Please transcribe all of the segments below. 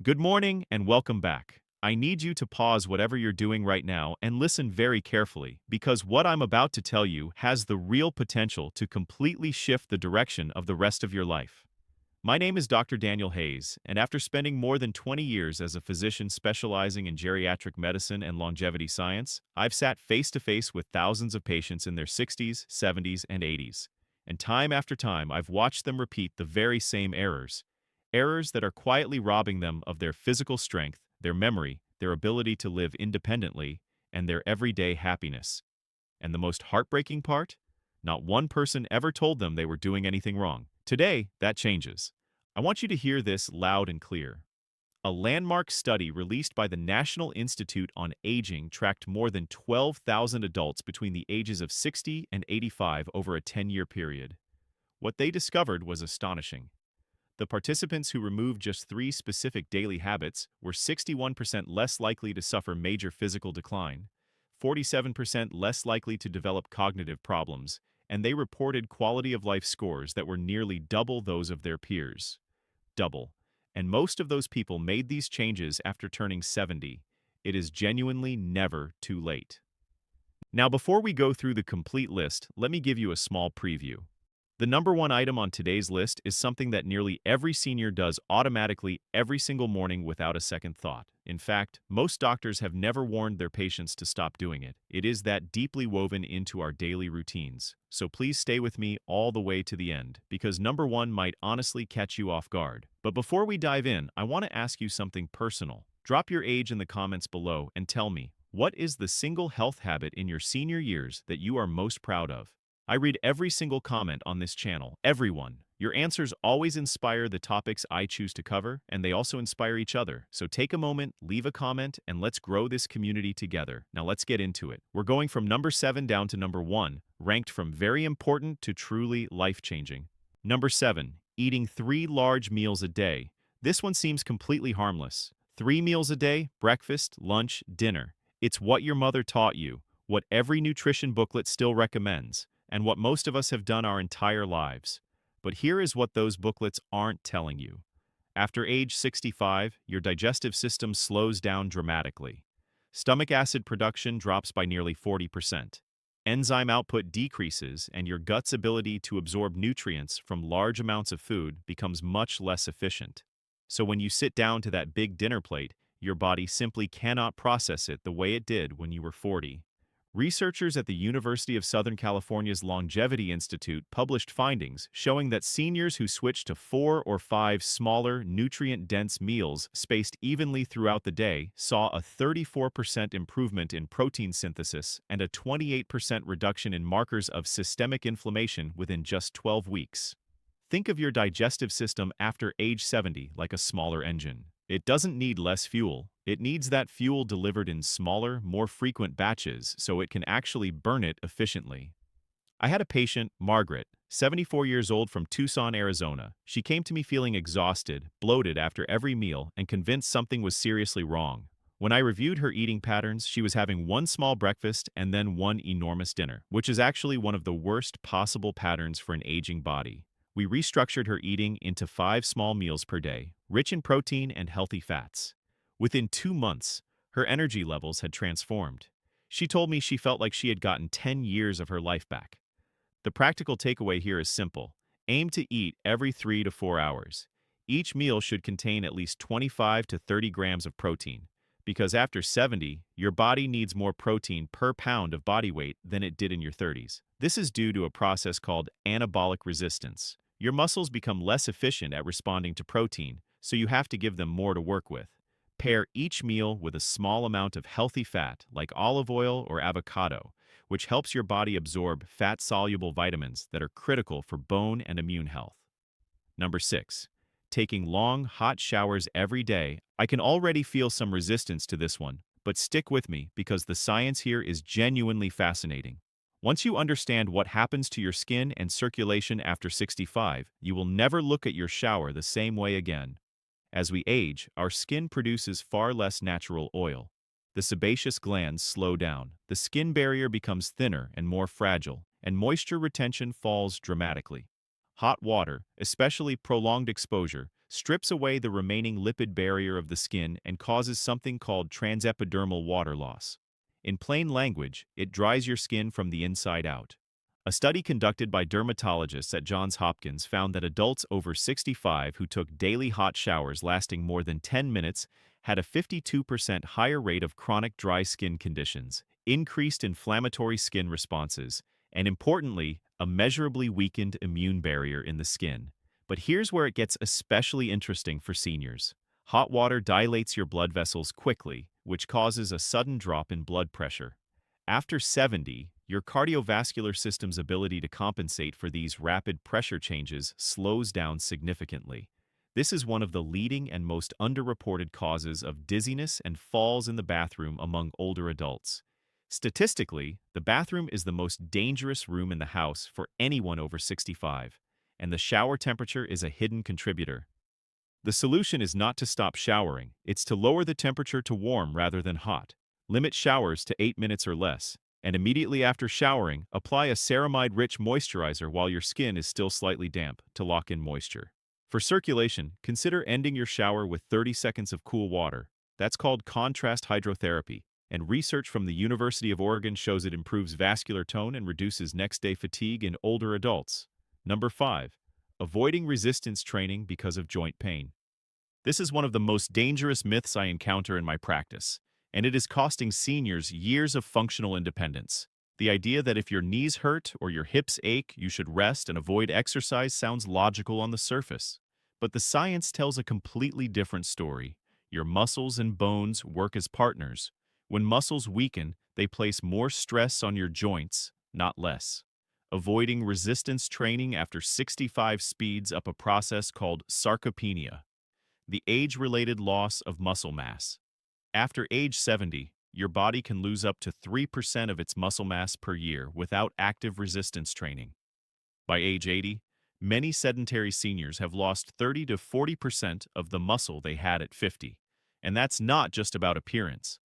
Good morning and welcome back. I need you to pause whatever you're doing right now and listen very carefully because what I'm about to tell you has the real potential to completely shift the direction of the rest of your life. My name is Dr. Daniel Hayes, and after spending more than 20 years as a physician specializing in geriatric medicine and longevity science, I've sat face to face with thousands of patients in their 60s, 70s, and 80s. And time after time, I've watched them repeat the very same errors that are quietly robbing them of their physical strength, their memory, their ability to live independently, and their everyday happiness. And the most heartbreaking part? Not one person ever told them they were doing anything wrong. Today, that changes. I want you to hear this loud and clear. A landmark study released by the National Institute on Aging tracked more than 12,000 adults between the ages of 60 and 85 over a 10-year period. What they discovered was astonishing. The participants who removed just three specific daily habits were 61% less likely to suffer major physical decline, 47% less likely to develop cognitive problems, and they reported quality of life scores that were nearly double those of their peers. Double. And most of those people made these changes after turning 70. It is genuinely never too late. Now, before we go through the complete list, let me give you a small preview. The number one item on today's list is something that nearly every senior does automatically every single morning without a second thought. In fact, most doctors have never warned their patients to stop doing it. It is that deeply woven into our daily routines. So please stay with me all the way to the end, because number one might honestly catch you off guard. But before we dive in, I want to ask you something personal. Drop your age in the comments below and tell me, what is the single health habit in your senior years that you are most proud of? I read every single comment on this channel, everyone. Your answers always inspire the topics I choose to cover, and they also inspire each other. So take a moment, leave a comment, and let's grow this community together. Now let's get into it. We're going from number 7 down to number 1, ranked from very important to truly life-changing. Number 7, eating 3 large meals a day. This one seems completely harmless. 3 meals a day, breakfast, lunch, dinner. It's what your mother taught you, what every nutrition booklet still recommends, and what most of us have done our entire lives. But here is what those booklets aren't telling you. After age 65, your digestive system slows down dramatically. Stomach acid production drops by nearly 40%. Enzyme output decreases, and your gut's ability to absorb nutrients from large amounts of food becomes much less efficient. So when you sit down to that big dinner plate, your body simply cannot process it the way it did when you were 40. Researchers at the University of Southern California's Longevity Institute published findings showing that seniors who switched to 4 or 5 smaller, nutrient-dense meals spaced evenly throughout the day saw a 34% improvement in protein synthesis and a 28% reduction in markers of systemic inflammation within just 12 weeks. Think of your digestive system after age 70 like a smaller engine. It doesn't need less fuel. It needs that fuel delivered in smaller, more frequent batches so it can actually burn it efficiently. I had a patient, Margaret, 74 years old from Tucson, Arizona. She came to me feeling exhausted, bloated after every meal, and convinced something was seriously wrong. When I reviewed her eating patterns, she was having one small breakfast and then one enormous dinner, which is actually one of the worst possible patterns for an aging body. We restructured her eating into 5 small meals per day, rich in protein and healthy fats. Within 2 months, her energy levels had transformed. She told me she felt like she had gotten 10 years of her life back. The practical takeaway here is simple. Aim to eat every 3 to 4 hours. Each meal should contain at least 25 to 30 grams of protein, because after 70, your body needs more protein per pound of body weight than it did in your 30s. This is due to a process called anabolic resistance. Your muscles become less efficient at responding to protein, so you have to give them more to work with. Pair each meal with a small amount of healthy fat, like olive oil or avocado, which helps your body absorb fat-soluble vitamins that are critical for bone and immune health. Number 6. Taking long, hot showers every day. I can already feel some resistance to this one, but stick with me because the science here is genuinely fascinating. Once you understand what happens to your skin and circulation after 65, you will never look at your shower the same way again. As we age, our skin produces far less natural oil. The sebaceous glands slow down, the skin barrier becomes thinner and more fragile, and moisture retention falls dramatically. Hot water, especially prolonged exposure, strips away the remaining lipid barrier of the skin and causes something called transepidermal water loss. In plain language, it dries your skin from the inside out. A study conducted by dermatologists at Johns Hopkins found that adults over 65 who took daily hot showers lasting more than 10 minutes had a 52% higher rate of chronic dry skin conditions, increased inflammatory skin responses, and importantly, a measurably weakened immune barrier in the skin. But here's where it gets especially interesting for seniors. Hot water dilates your blood vessels quickly, which causes a sudden drop in blood pressure. After 70, your cardiovascular system's ability to compensate for these rapid pressure changes slows down significantly. This is one of the leading and most underreported causes of dizziness and falls in the bathroom among older adults. Statistically, the bathroom is the most dangerous room in the house for anyone over 65, and the shower temperature is a hidden contributor. The solution is not to stop showering, it's to lower the temperature to warm rather than hot. Limit showers to 8 minutes or less, and immediately after showering, apply a ceramide-rich moisturizer while your skin is still slightly damp to lock in moisture. For circulation, consider ending your shower with 30 seconds of cool water. That's called contrast hydrotherapy, and research from the University of Oregon shows it improves vascular tone and reduces next-day fatigue in older adults. Number 5. Avoiding resistance training because of joint pain. This is one of the most dangerous myths I encounter in my practice, and it is costing seniors years of functional independence. The idea that if your knees hurt or your hips ache, you should rest and avoid exercise sounds logical on the surface. But the science tells a completely different story. Your muscles and bones work as partners. When muscles weaken, they place more stress on your joints, not less. Avoiding resistance training after 65 speeds up a process called sarcopenia, the age-related loss of muscle mass. After age 70, your body can lose up to 3% of its muscle mass per year without active resistance training. By age 80, many sedentary seniors have lost 30 to 40% of the muscle they had at 50. And that's not just about appearance.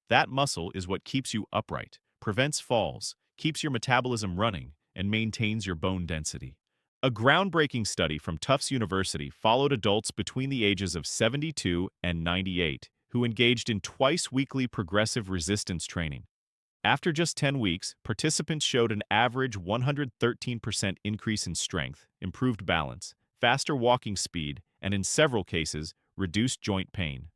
That muscle is what keeps you upright, prevents falls, keeps your metabolism running, and maintains your bone density. A groundbreaking study from Tufts University followed adults between the ages of 72 and 98 who engaged in twice-weekly progressive resistance training. After just 10 weeks, participants showed an average 113% increase in strength, improved balance, faster walking speed, and in several cases, reduced joint pain,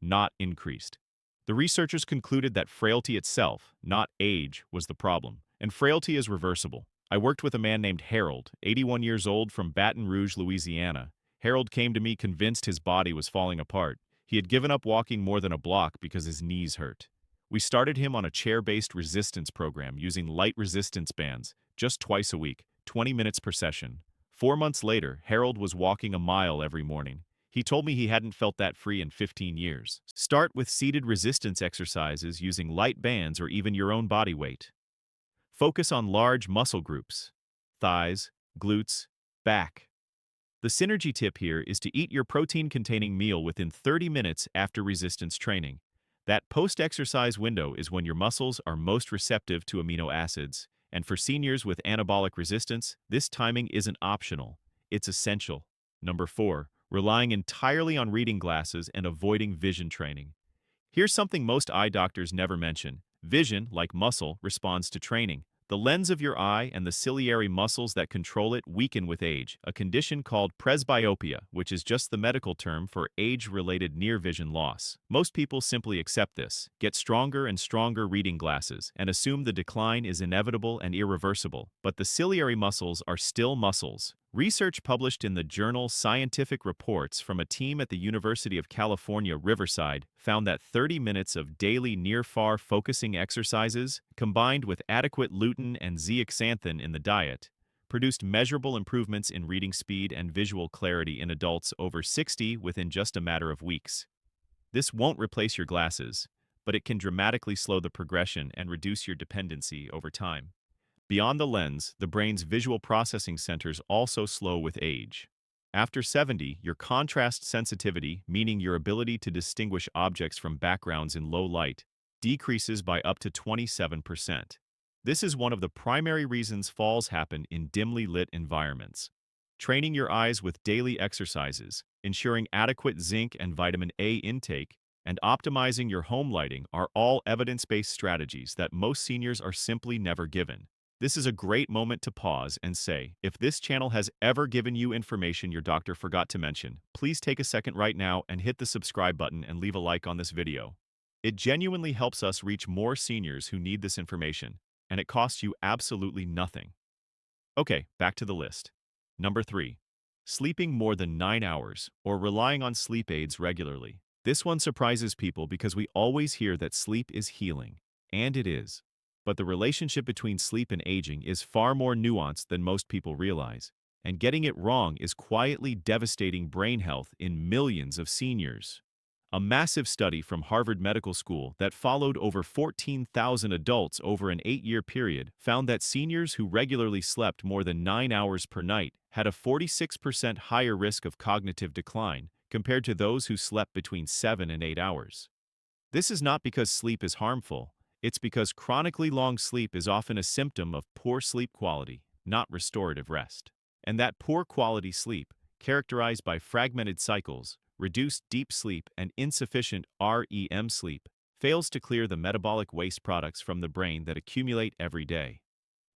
not increased. The researchers concluded that frailty itself, not age, was the problem, and frailty is reversible. I worked with a man named Harold, 81 years old, from Baton Rouge, Louisiana. Harold came to me convinced his body was falling apart. He had given up walking more than a block because his knees hurt. We started him on a chair-based resistance program using light resistance bands, just twice a week, 20 minutes per session. 4 months later, Harold was walking a mile every morning. He told me he hadn't felt that free in 15 years. Start with seated resistance exercises using light bands or even your own body weight. Focus on large muscle groups: thighs, glutes, back. The synergy tip here is to eat your protein-containing meal within 30 minutes after resistance training. That post-exercise window is when your muscles are most receptive to amino acids, and for seniors with anabolic resistance, this timing isn't optional, it's essential. Number 4, relying entirely on reading glasses and avoiding vision training. Here's something most eye doctors never mention. Vision, like muscle, responds to training. The lens of your eye and the ciliary muscles that control it weaken with age, a condition called presbyopia, which is just the medical term for age-related near vision loss. Most people simply accept this, get stronger and stronger reading glasses, and assume the decline is inevitable and irreversible. But the ciliary muscles are still muscles. Research published in the journal Scientific Reports from a team at the University of California, Riverside, found that 30 minutes of daily near-far focusing exercises, combined with adequate lutein and zeaxanthin in the diet, produced measurable improvements in reading speed and visual clarity in adults over 60 within just a matter of weeks. This won't replace your glasses, but it can dramatically slow the progression and reduce your dependency over time. Beyond the lens, the brain's visual processing centers also slow with age. After 70, your contrast sensitivity, meaning your ability to distinguish objects from backgrounds in low light, decreases by up to 27%. This is one of the primary reasons falls happen in dimly lit environments. Training your eyes with daily exercises, ensuring adequate zinc and vitamin A intake, and optimizing your home lighting are all evidence-based strategies that most seniors are simply never given. This is a great moment to pause and say, if this channel has ever given you information your doctor forgot to mention, please take a second right now and hit the subscribe button and leave a like on this video. It genuinely helps us reach more seniors who need this information, and it costs you absolutely nothing. Okay, back to the list. Number 3. Sleeping more than 9 hours or relying on sleep aids regularly. This one surprises people because we always hear that sleep is healing, and it is. But the relationship between sleep and aging is far more nuanced than most people realize, and getting it wrong is quietly devastating brain health in millions of seniors. A massive study from Harvard Medical School that followed over 14,000 adults over an 8-year period found that seniors who regularly slept more than 9 hours per night had a 46% higher risk of cognitive decline compared to those who slept between 7 and 8 hours. This is not because sleep is harmful, it's because chronically long sleep is often a symptom of poor sleep quality, not restorative rest. And that poor quality sleep, characterized by fragmented cycles, reduced deep sleep, and insufficient REM sleep, fails to clear the metabolic waste products from the brain that accumulate every day.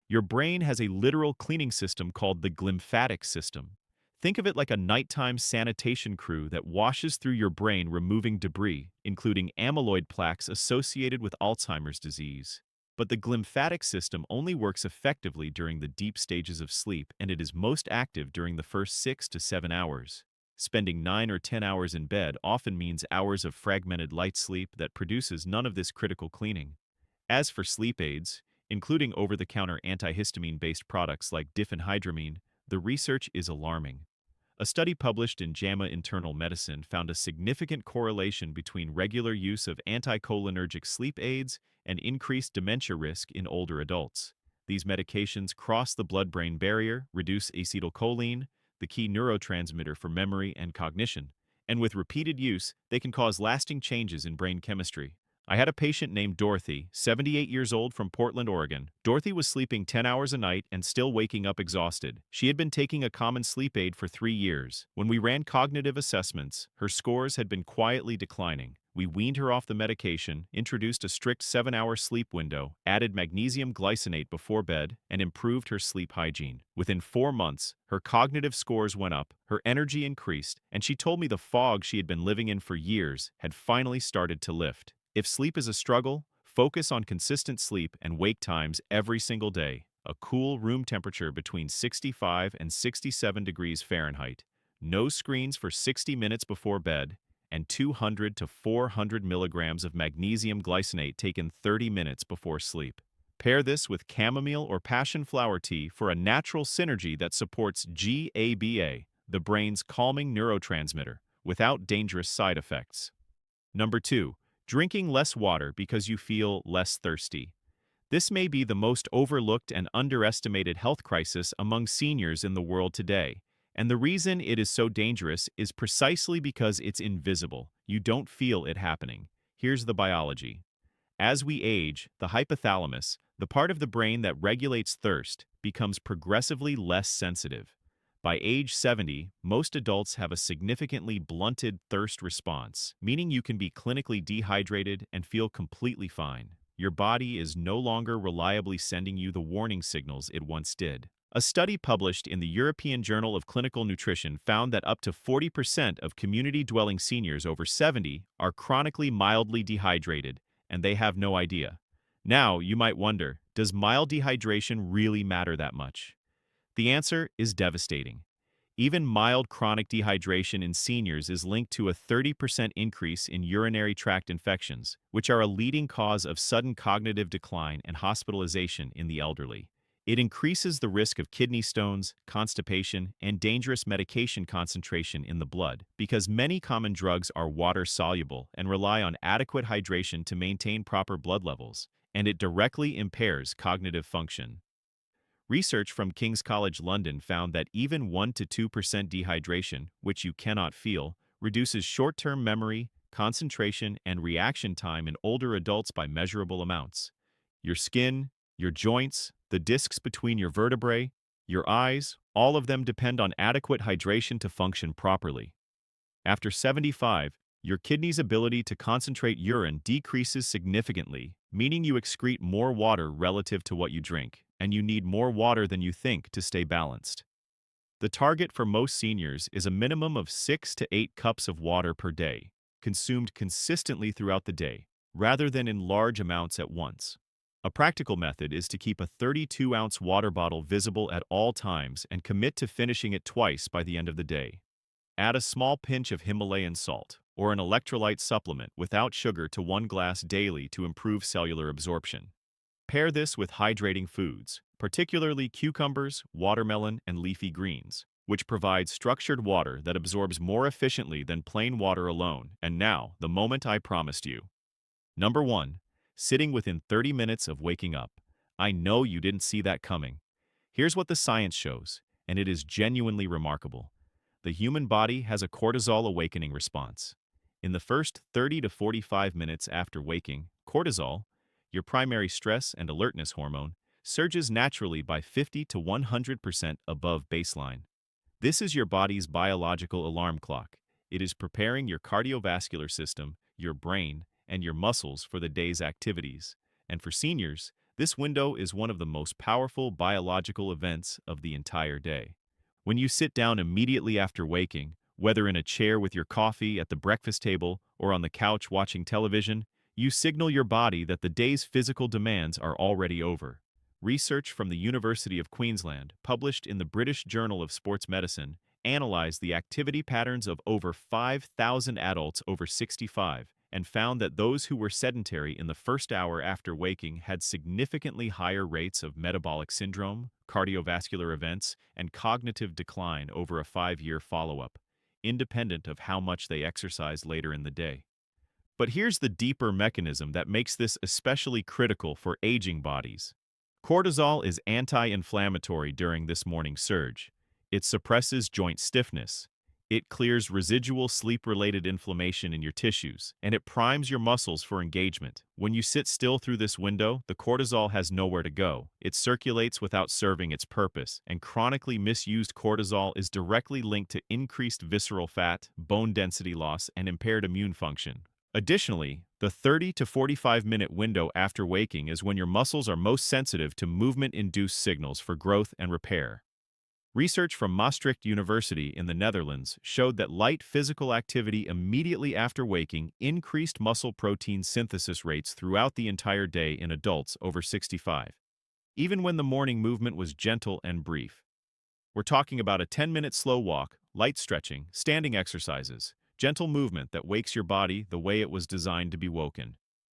Your brain has a literal cleaning system called the glymphatic system. Think of it like a nighttime sanitation crew that washes through your brain removing debris, including amyloid plaques associated with Alzheimer's disease. But the glymphatic system only works effectively during the deep stages of sleep, and it is most active during the first 6 to 7 hours. Spending 9 or 10 hours in bed often means hours of fragmented light sleep that produces none of this critical cleaning. As for sleep aids, including over-the-counter antihistamine-based products like diphenhydramine, the research is alarming. A study published in JAMA Internal Medicine found a significant correlation between regular use of anticholinergic sleep aids and increased dementia risk in older adults. These medications cross the blood-brain barrier, reduce acetylcholine, the key neurotransmitter for memory and cognition, and with repeated use, they can cause lasting changes in brain chemistry. I had a patient named Dorothy, 78 years old, from Portland, Oregon. Dorothy was sleeping 10 hours a night and still waking up exhausted. She had been taking a common sleep aid for 3 years. When we ran cognitive assessments, her scores had been quietly declining. We weaned her off the medication, introduced a strict 7-hour sleep window, added magnesium glycinate before bed, and improved her sleep hygiene. Within 4 months, her cognitive scores went up, her energy increased, and she told me the fog she had been living in for years had finally started to lift. If sleep is a struggle, focus on consistent sleep and wake times every single day. A cool room temperature between 65 and 67 degrees Fahrenheit, no screens for 60 minutes before bed, and 200 to 400 milligrams of magnesium glycinate taken 30 minutes before sleep. Pair this with chamomile or passion flower tea for a natural synergy that supports GABA, the brain's calming neurotransmitter, without dangerous side effects. Number 2. Drinking less water because you feel less thirsty. This may be the most overlooked and underestimated health crisis among seniors in the world today. And the reason it is so dangerous is precisely because it's invisible. You don't feel it happening. Here's the biology. As we age, the hypothalamus, the part of the brain that regulates thirst, becomes progressively less sensitive. By age 70, most adults have a significantly blunted thirst response, meaning you can be clinically dehydrated and feel completely fine. Your body is no longer reliably sending you the warning signals it once did. A study published in the European Journal of Clinical Nutrition found that up to 40% of community-dwelling seniors over 70 are chronically mildly dehydrated, and they have no idea. Now, you might wonder, does mild dehydration really matter that much? The answer is devastating. Even mild chronic dehydration in seniors is linked to a 30% increase in urinary tract infections, which are a leading cause of sudden cognitive decline and hospitalization in the elderly. It increases the risk of kidney stones, constipation, and dangerous medication concentration in the blood because many common drugs are water-soluble and rely on adequate hydration to maintain proper blood levels, and it directly impairs cognitive function. Research from King's College London found that even 1 to 2% dehydration, which you cannot feel, reduces short-term memory, concentration, and reaction time in older adults by measurable amounts. Your skin, your joints, the discs between your vertebrae, Your eyes, all of them depend on adequate hydration to function properly. After 75, your kidney's ability to concentrate urine decreases significantly, meaning you excrete more water relative to what you drink, and you need more water than you think to stay balanced. The target for most seniors is a minimum of 6 to 8 cups of water per day, consumed consistently throughout the day, rather than in large amounts at once. A practical method is to keep a 32-ounce water bottle visible at all times and commit to finishing it twice by the end of the day. Add a small pinch of Himalayan salt or an electrolyte supplement without sugar to 1 glass daily to improve cellular absorption. Pair this with hydrating foods, particularly cucumbers, watermelon, and leafy greens, which provide structured water that absorbs more efficiently than plain water alone. And now, the moment I promised you. Number 1. Sitting within 30 minutes of waking up. I know you didn't see that coming. Here's what the science shows, and it is genuinely remarkable. The human body has a cortisol awakening response. In the first 30 to 45 minutes after waking, cortisol, your primary stress and alertness hormone, surges naturally by 50 to 100% above baseline. This is your body's biological alarm clock. It is preparing your cardiovascular system, your brain, and your muscles for the day's activities. And for seniors, this window is one of the most powerful biological events of the entire day. When you sit down immediately after waking, whether in a chair with your coffee at the breakfast table or on the couch watching television, you signal your body that the day's physical demands are already over. Research from the University of Queensland, published in the British Journal of Sports Medicine, analyzed the activity patterns of over 5,000 adults over 65 and found that those who were sedentary in the first hour after waking had significantly higher rates of metabolic syndrome, cardiovascular events, and cognitive decline over a 5-year follow-up, independent of how much they exercised later in the day. But here's the deeper mechanism that makes this especially critical for aging bodies. Cortisol is anti-inflammatory during this morning surge. It suppresses joint stiffness. It clears residual sleep-related inflammation in your tissues, and it primes your muscles for engagement. When you sit still through this window, the cortisol has nowhere to go. It circulates without serving its purpose, and chronically misused cortisol is directly linked to increased visceral fat, bone density loss, and impaired immune function. Additionally, the 30 to 45-minute window after waking is when your muscles are most sensitive to movement-induced signals for growth and repair. Research from Maastricht University in the Netherlands showed that light physical activity immediately after waking increased muscle protein synthesis rates throughout the entire day in adults over 65, even when the morning movement was gentle and brief. We're talking about a 10-minute slow walk, light stretching, standing exercises, gentle movement that wakes your body the way it was designed to be woken.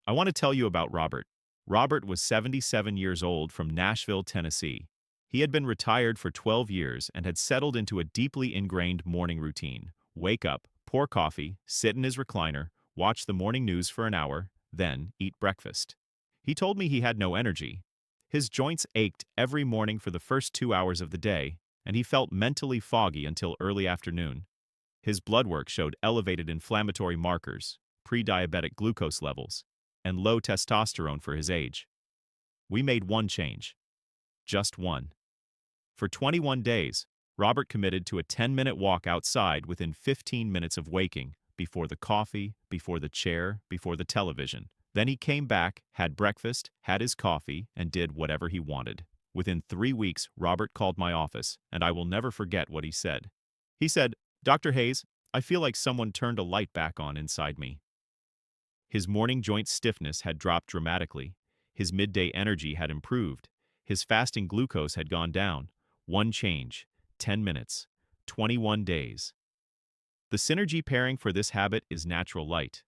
I want to tell you about Robert. Robert was 77 years old from Nashville, Tennessee. He had been retired for 12 years and had settled into a deeply ingrained morning routine. Wake up, pour coffee, sit in his recliner, watch the morning news for an hour, then eat breakfast. He told me he had no energy. His joints ached every morning for the first 2 hours of the day, and he felt mentally foggy until early afternoon. His blood work showed elevated inflammatory markers, pre-diabetic glucose levels, and low testosterone for his age. We made one change. Just one. For 21 days, Robert committed to a 10-minute walk outside within 15 minutes of waking, before the coffee, before the chair, before the television. Then he came back, had breakfast, had his coffee, and did whatever he wanted. Within 3 weeks, Robert called my office, and I will never forget what he said. He said, "Dr. Hayes, I feel like someone turned a light back on inside me." His morning joint stiffness had dropped dramatically. His midday energy had improved. His fasting glucose had gone down. One change, 10 minutes, 21 days. The synergy pairing for this habit is natural light.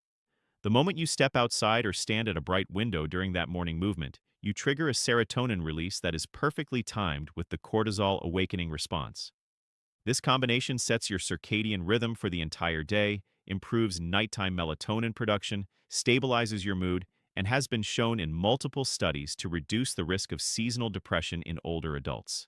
The moment you step outside or stand at a bright window during that morning movement, you trigger a serotonin release that is perfectly timed with the cortisol awakening response. This combination sets your circadian rhythm for the entire day, improves nighttime melatonin production, stabilizes your mood, and has been shown in multiple studies to reduce the risk of seasonal depression in older adults.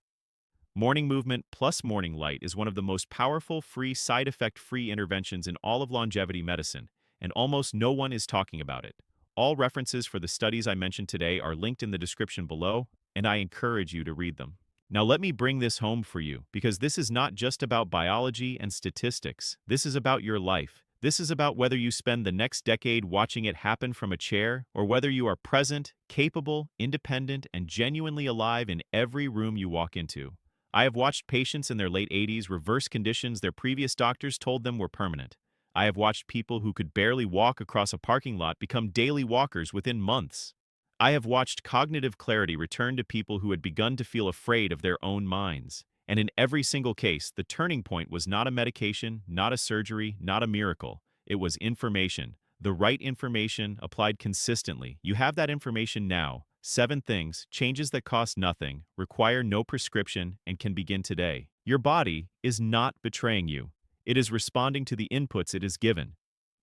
Morning movement plus morning light is one of the most powerful side effect-free interventions in all of longevity medicine, and almost no one is talking about it. All references for the studies I mentioned today are linked in the description below, and I encourage you to read them. Now let me bring this home for you, because this is not just about biology and statistics. This is about your life. This is about whether you spend the next decade watching it happen from a chair, or whether you are present, capable, independent, and genuinely alive in every room you walk into. I have watched patients in their late 80s reverse conditions their previous doctors told them were permanent. I have watched people who could barely walk across a parking lot become daily walkers within months. I have watched cognitive clarity return to people who had begun to feel afraid of their own minds. And in every single case, the turning point was not a medication, not a surgery, not a miracle. It was information. The right information applied consistently. You have that information now. 7 things, changes that cost nothing, require no prescription, and can begin today. Your body is not betraying you. It is responding to the inputs it is given.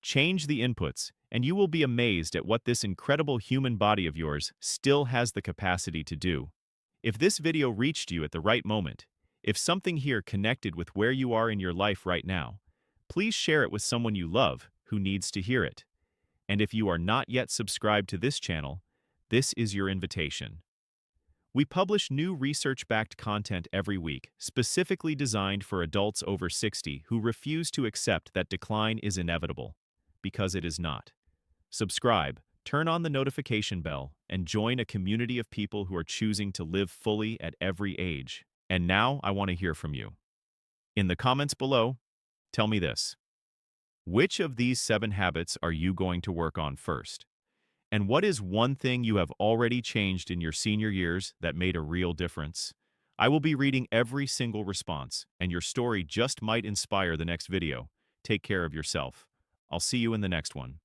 Change the inputs, and you will be amazed at what this incredible human body of yours still has the capacity to do. If this video reached you at the right moment, if something here connected with where you are in your life right now, please share it with someone you love who needs to hear it. And if you are not yet subscribed to this channel, this is your invitation. We publish new research-backed content every week, specifically designed for adults over 60 who refuse to accept that decline is inevitable, because it is not. Subscribe, turn on the notification bell, and join a community of people who are choosing to live fully at every age. And now I want to hear from you. In the comments below, tell me this. Which of these 7 habits are you going to work on first? And what is one thing you have already changed in your senior years that made a real difference? I will be reading every single response, and your story just might inspire the next video. Take care of yourself. I'll see you in the next one.